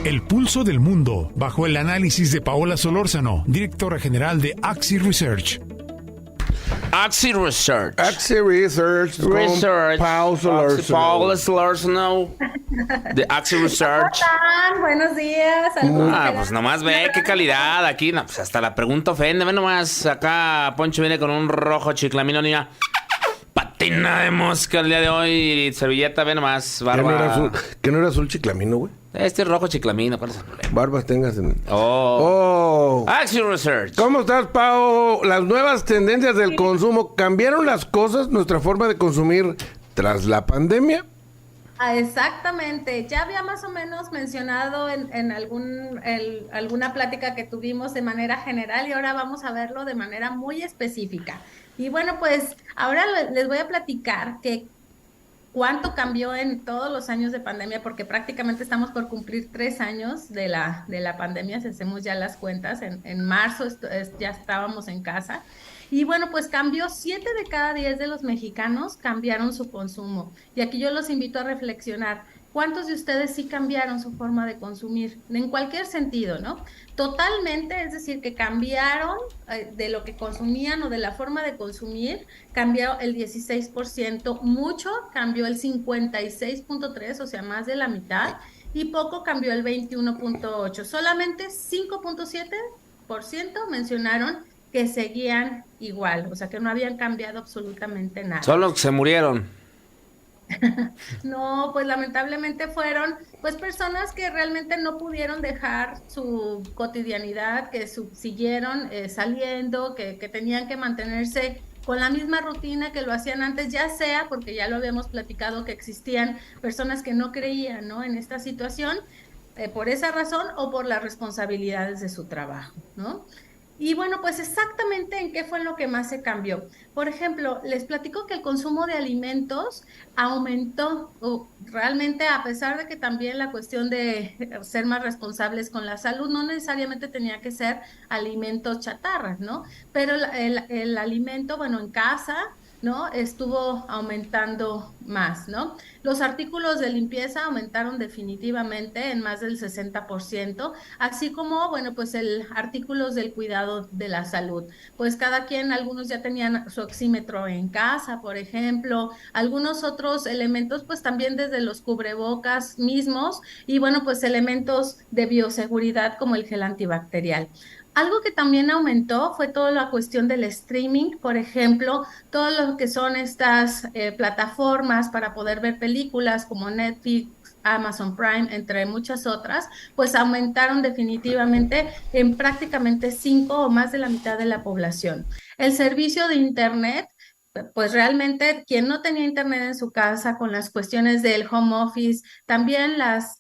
El pulso del mundo, bajo el análisis de Paola Solórzano, directora general de Axi Research. Axi Research. Axi Research. Paola Solórzano. De Axi Research. ¿Cómo están? Buenos días. Pues nomás ve qué calidad aquí. No, pues hasta la pregunta ofende. Ve nomás, acá Poncho viene con un rojo chiclamino, niña. Patina de mosca el día de hoy. Servilleta, ve nomás. Barba. ¿Que no era azul chiclamino, güey? Este es rojo chiclamino, ¿cuál es el problema? Barbas tengas en... Oh. Axi Research. ¿Cómo estás, Pao? Las nuevas tendencias del consumo, ¿cambiaron las cosas, nuestra forma de consumir tras la pandemia? Exactamente, ya había más o menos mencionado en alguna plática que tuvimos de manera general y ahora vamos a verlo de manera muy específica. Y bueno, pues ahora les voy a platicar que cuánto cambió en todos los años de pandemia, porque prácticamente estamos por cumplir 3 años de la pandemia, si hacemos ya las cuentas, en marzo ya estábamos en casa. Y bueno, pues cambió, 7 de cada 10 de los mexicanos cambiaron su consumo. Y aquí yo los invito a reflexionar, ¿cuántos de ustedes sí cambiaron su forma de consumir? En cualquier sentido, ¿no? Totalmente, es decir, que cambiaron de lo que consumían o de la forma de consumir, cambió el 16%, mucho cambió el 56.3%, o sea, más de la mitad, y poco cambió el 21.8%. Solamente 5.7% mencionaron que seguían igual, o sea, que no habían cambiado absolutamente nada. Solo se murieron. No, pues lamentablemente fueron pues personas que realmente no pudieron dejar su cotidianidad, que siguieron saliendo, que tenían que mantenerse con la misma rutina que lo hacían antes, ya sea porque ya lo habíamos platicado que existían personas que no creían, ¿no?, en esta situación, por esa razón o por las responsabilidades de su trabajo, ¿no? Y bueno, pues exactamente en qué fue lo que más se cambió. Por ejemplo, les platico que el consumo de alimentos aumentó, realmente, a pesar de que también la cuestión de ser más responsables con la salud no necesariamente tenía que ser alimentos chatarras, ¿no? Pero el alimento, bueno, en casa, ¿no?, estuvo aumentando más, ¿no? Los artículos de limpieza aumentaron definitivamente en más del 60%, así como, bueno, pues artículos del cuidado de la salud. Pues cada quien, algunos ya tenían su oxímetro en casa, por ejemplo, algunos otros elementos, pues también desde los cubrebocas mismos y, bueno, pues elementos de bioseguridad como el gel antibacterial. Algo que también aumentó fue toda la cuestión del streaming, por ejemplo, todo lo que son estas plataformas para poder ver películas como Netflix, Amazon Prime, entre muchas otras, pues aumentaron definitivamente en prácticamente 5 o más de la mitad de la población. El servicio de Internet, pues realmente quien no tenía internet en su casa con las cuestiones del home office, también las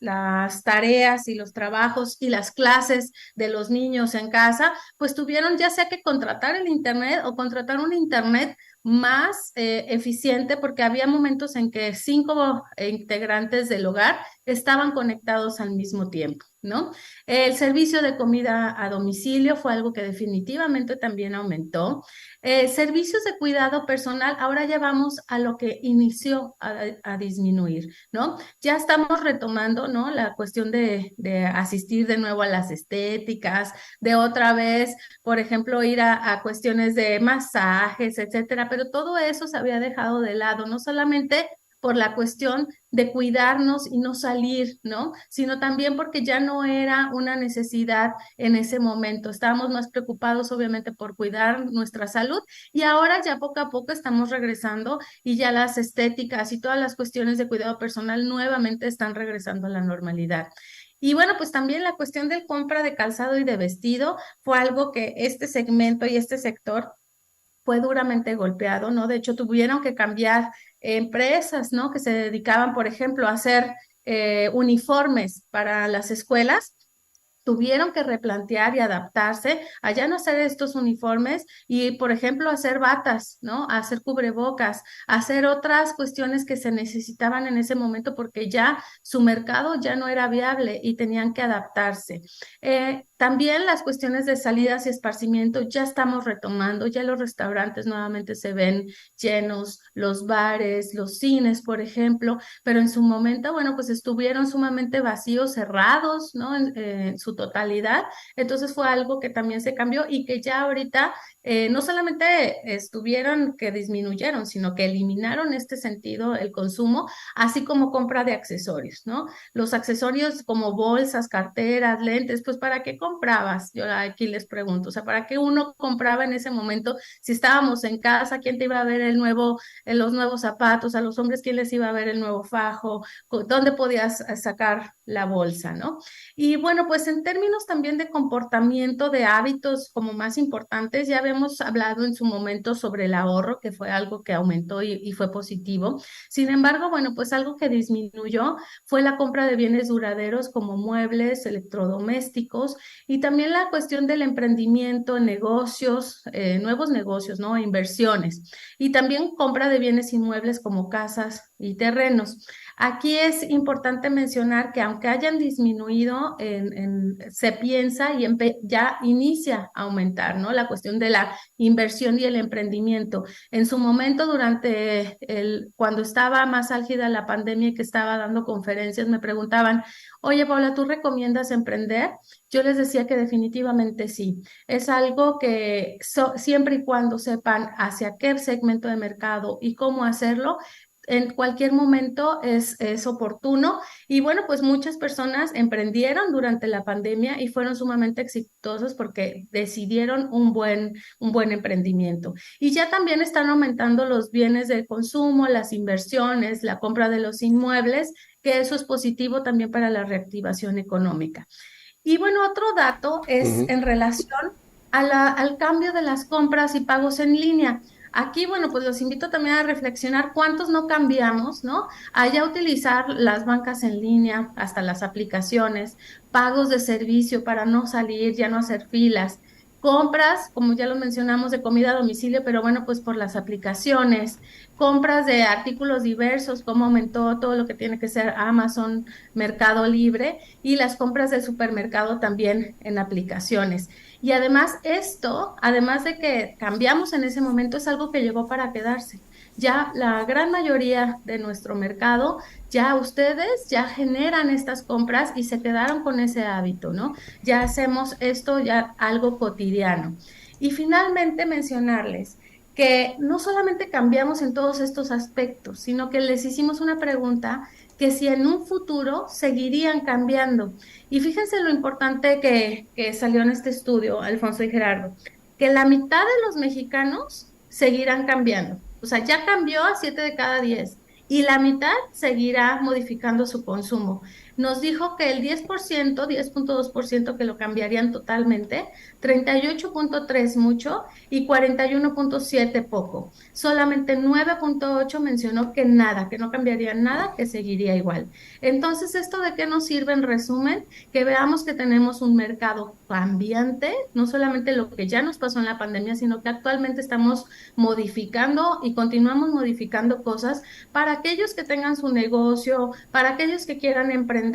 tareas y los trabajos y las clases de los niños en casa, pues tuvieron ya sea que contratar el internet o contratar un internet más eficiente, porque había momentos en que 5 integrantes del hogar estaban conectados al mismo tiempo, ¿no? El servicio de comida a domicilio fue algo que definitivamente también aumentó. Servicios de cuidado personal, ahora ya vamos a lo que inició a disminuir, ¿no? Ya estamos retomando, ¿no?, la cuestión de asistir de nuevo a las estéticas, de otra vez, por ejemplo, ir a cuestiones de masajes, etcétera, pero todo eso se había dejado de lado, no solamente por la cuestión de cuidarnos y no salir, ¿no?, sino también porque ya no era una necesidad en ese momento. Estábamos más preocupados, obviamente, por cuidar nuestra salud y ahora ya poco a poco estamos regresando y ya las estéticas y todas las cuestiones de cuidado personal nuevamente están regresando a la normalidad. Y bueno, pues también la cuestión de compra de calzado y de vestido fue algo que este segmento y este sector fue duramente golpeado, ¿no? De hecho, tuvieron que cambiar empresas, ¿no?, que se dedicaban, por ejemplo, a hacer uniformes para las escuelas. tuvieron que replantear y adaptarse a ya no hacer estos uniformes y, por ejemplo, hacer batas, ¿no? Hacer cubrebocas, hacer otras cuestiones que se necesitaban en ese momento porque ya su mercado ya no era viable y tenían que adaptarse. También las cuestiones de salidas y esparcimiento ya estamos retomando, ya los restaurantes nuevamente se ven llenos, los bares, los cines, por ejemplo, pero en su momento, bueno, pues estuvieron sumamente vacíos, cerrados, ¿no? En su totalidad. Entonces fue algo que también se cambió y que ya ahorita no solamente estuvieron que disminuyeron, sino que eliminaron este sentido, el consumo, así como compra de accesorios, ¿no? Los accesorios como bolsas, carteras, lentes, pues ¿para qué comprabas? Yo aquí les pregunto, o sea, ¿para qué uno compraba en ese momento? Si estábamos en casa, ¿quién te iba a ver los nuevos zapatos? A los hombres, ¿quién les iba a ver el nuevo fajo? ¿Dónde podías sacar la bolsa, no? Y bueno, pues en términos también de comportamiento, de hábitos como más importantes, ya habíamos hablado en su momento sobre el ahorro, que fue algo que aumentó y fue positivo. Sin embargo, bueno, pues algo que disminuyó fue la compra de bienes duraderos como muebles, electrodomésticos y también la cuestión del emprendimiento, negocios, nuevos negocios, ¿no? Inversiones y también compra de bienes inmuebles como casas y terrenos. Aquí es importante mencionar que aunque hayan disminuido, se piensa y ya inicia a aumentar, ¿no? La cuestión de la inversión y el emprendimiento. En su momento, cuando estaba más álgida la pandemia y que estaba dando conferencias, me preguntaban, oye, Paula, ¿tú recomiendas emprender? Yo les decía que definitivamente sí. Es algo que siempre y cuando sepan hacia qué segmento de mercado y cómo hacerlo, en cualquier momento es oportuno. Y bueno, pues muchas personas emprendieron durante la pandemia y fueron sumamente exitosas porque decidieron un buen emprendimiento. Y ya también están aumentando los bienes de consumo, las inversiones, la compra de los inmuebles, que eso es positivo también para la reactivación económica. Y bueno, otro dato es en relación al cambio de las compras y pagos en línea. Aquí, bueno, pues los invito también a reflexionar cuántos no cambiamos, ¿no? A ya utilizar las bancas en línea, hasta las aplicaciones, pagos de servicio para no salir, ya no hacer filas, compras, como ya lo mencionamos, de comida a domicilio, pero bueno, pues por las aplicaciones, compras de artículos diversos, como aumentó todo lo que tiene que ser Amazon, Mercado Libre, y las compras del supermercado también en aplicaciones. Y además además de que cambiamos en ese momento, es algo que llegó para quedarse. Ya la gran mayoría de nuestro mercado, ya ustedes ya generan estas compras y se quedaron con ese hábito, ¿no? Ya hacemos esto ya algo cotidiano. Y finalmente mencionarles que no solamente cambiamos en todos estos aspectos, sino que les hicimos una pregunta que si en un futuro seguirían cambiando. Y fíjense lo importante que salió en este estudio, Alfonso y Gerardo, que la mitad de los mexicanos seguirán cambiando. O sea, ya cambió a 7 de cada 10 y la mitad seguirá modificando su consumo. Nos dijo que el 10.2% que lo cambiarían totalmente, 38.3% mucho y 41.7% poco. Solamente 9.8% mencionó que nada, que no cambiaría nada, que seguiría igual. Entonces, ¿esto de qué nos sirve en resumen? Que veamos que tenemos un mercado cambiante, no solamente lo que ya nos pasó en la pandemia, sino que actualmente estamos modificando y continuamos modificando cosas para aquellos que tengan su negocio, para aquellos que quieran emprender,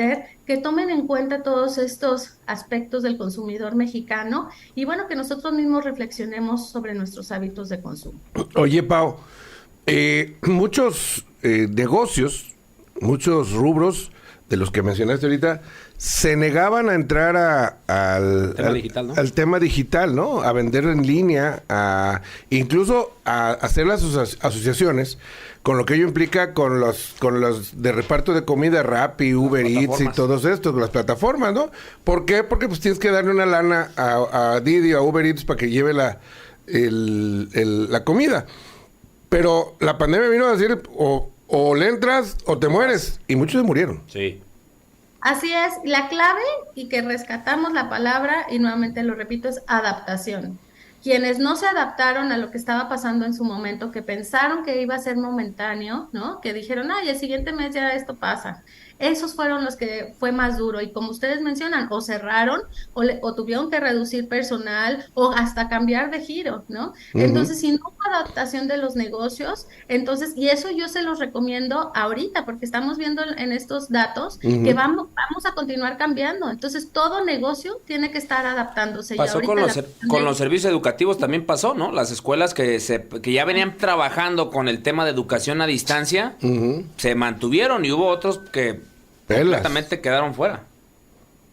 que tomen en cuenta todos estos aspectos del consumidor mexicano y bueno, que nosotros mismos reflexionemos sobre nuestros hábitos de consumo. Oye, Pau, muchos negocios, muchos rubros de los que mencionaste ahorita, se negaban a entrar al tema digital, ¿no? A vender en línea, incluso a hacer las asociaciones, con lo que ello implica con los de reparto de comida, Rappi, Uber Eats y todos estos, las plataformas, ¿no? ¿Por qué? Porque pues tienes que darle una lana a Didi o a Uber Eats para que lleve la comida. Pero la pandemia vino a decir, o le entras o te mueres. Y muchos se murieron. Sí. Así es, la clave y que rescatamos la palabra, y nuevamente lo repito, es adaptación. Quienes no se adaptaron a lo que estaba pasando en su momento, que pensaron que iba a ser momentáneo, ¿no? Que dijeron, ay, el siguiente mes ya esto pasa. esos fueron los que fue más duro. Y como ustedes mencionan, o cerraron o tuvieron que reducir personal o hasta cambiar de giro, ¿no? Entonces, si no hubo adaptación de los negocios, entonces, y eso yo se los recomiendo ahorita, porque estamos viendo en estos datos que vamos a continuar cambiando. Entonces, todo negocio tiene que estar adaptándose. Pasó y con los servicios educativos, también pasó, ¿no? Las escuelas que ya venían trabajando con el tema de educación a distancia, se mantuvieron y hubo otros que completamente quedaron fuera.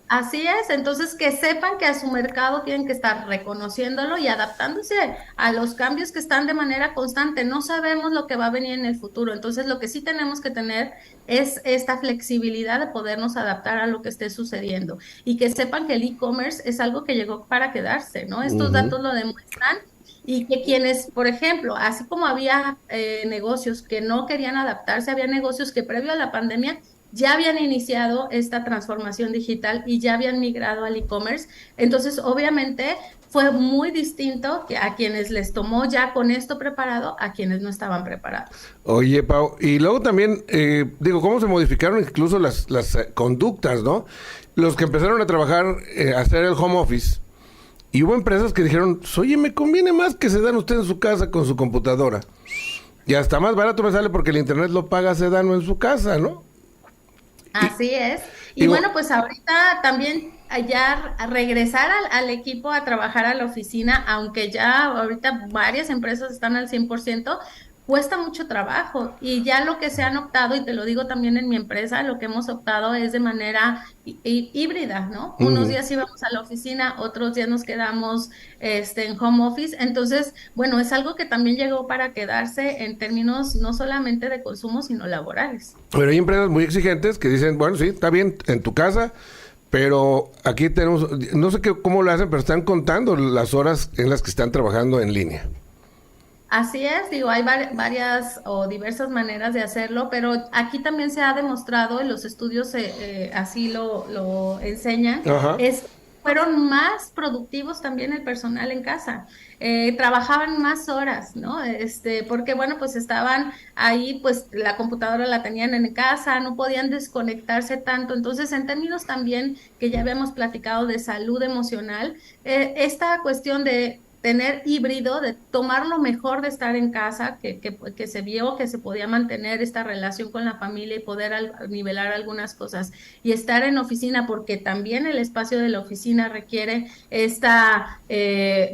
Así es, entonces que sepan que a su mercado tienen que estar reconociéndolo y adaptándose a los cambios que están de manera constante. No sabemos lo que va a venir en el futuro, entonces lo que sí tenemos que tener es esta flexibilidad de podernos adaptar a lo que esté sucediendo y que sepan que el e-commerce es algo que llegó para quedarse, ¿no? Estos datos lo demuestran. Y que quienes, por ejemplo, así como había negocios que no querían adaptarse, había negocios que previo a la pandemia ya habían iniciado esta transformación digital y ya habían migrado al e-commerce. Entonces, obviamente, fue muy distinto que a quienes les tomó ya con esto preparado, a quienes no estaban preparados. Oye, Pau, y luego también, cómo se modificaron incluso las conductas, ¿no? Los que empezaron a trabajar, a hacer el home office, y hubo empresas que dijeron, oye, me conviene más que se dan usted en su casa con su computadora. Y hasta más barato me sale porque el internet lo paga Sedano en su casa, ¿no? Así es. Y bueno, pues ahorita también ya regresar al equipo a trabajar a la oficina, aunque ya ahorita varias empresas están al 100%, cuesta mucho trabajo. Y ya lo que se han optado, y te lo digo también en mi empresa, lo que hemos optado es de manera híbrida, ¿no? Unos días íbamos a la oficina, otros días nos quedamos en home office. Entonces, bueno, es algo que también llegó para quedarse en términos no solamente de consumo, sino laborales. Pero hay empresas muy exigentes que dicen, bueno, sí, está bien, en tu casa, pero aquí tenemos, no sé cómo lo hacen, pero están contando las horas en las que están trabajando en línea. Así es, digo, hay varias o diversas maneras de hacerlo, pero aquí también se ha demostrado, y los estudios así lo enseñan, fueron más productivos también el personal en casa, trabajaban más horas, ¿no? Porque bueno, pues estaban ahí, pues la computadora la tenían en casa, no podían desconectarse tanto. Entonces, en términos también que ya habíamos platicado de salud emocional, esta cuestión de tener híbrido, de tomar lo mejor de estar en casa, que se vio que se podía mantener esta relación con la familia y poder nivelar algunas cosas, y estar en oficina, porque también el espacio de la oficina requiere esta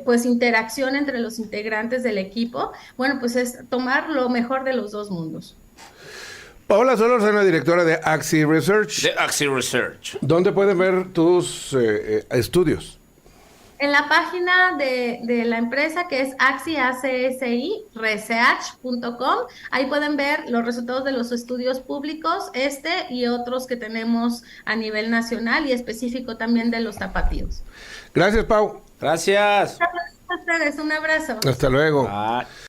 pues interacción entre los integrantes del equipo. Bueno, pues es tomar lo mejor de los dos mundos. Paola Solórzano, directora de Axi Research. De Axi Research. ¿Dónde pueden ver tus estudios? En la página de la empresa, que es AXI research.com, ahí pueden ver los resultados de los estudios públicos, y otros que tenemos a nivel nacional y específico también de los tapatíos. Gracias, Pau. Gracias. Gracias a ustedes, un abrazo. Hasta luego. Bye.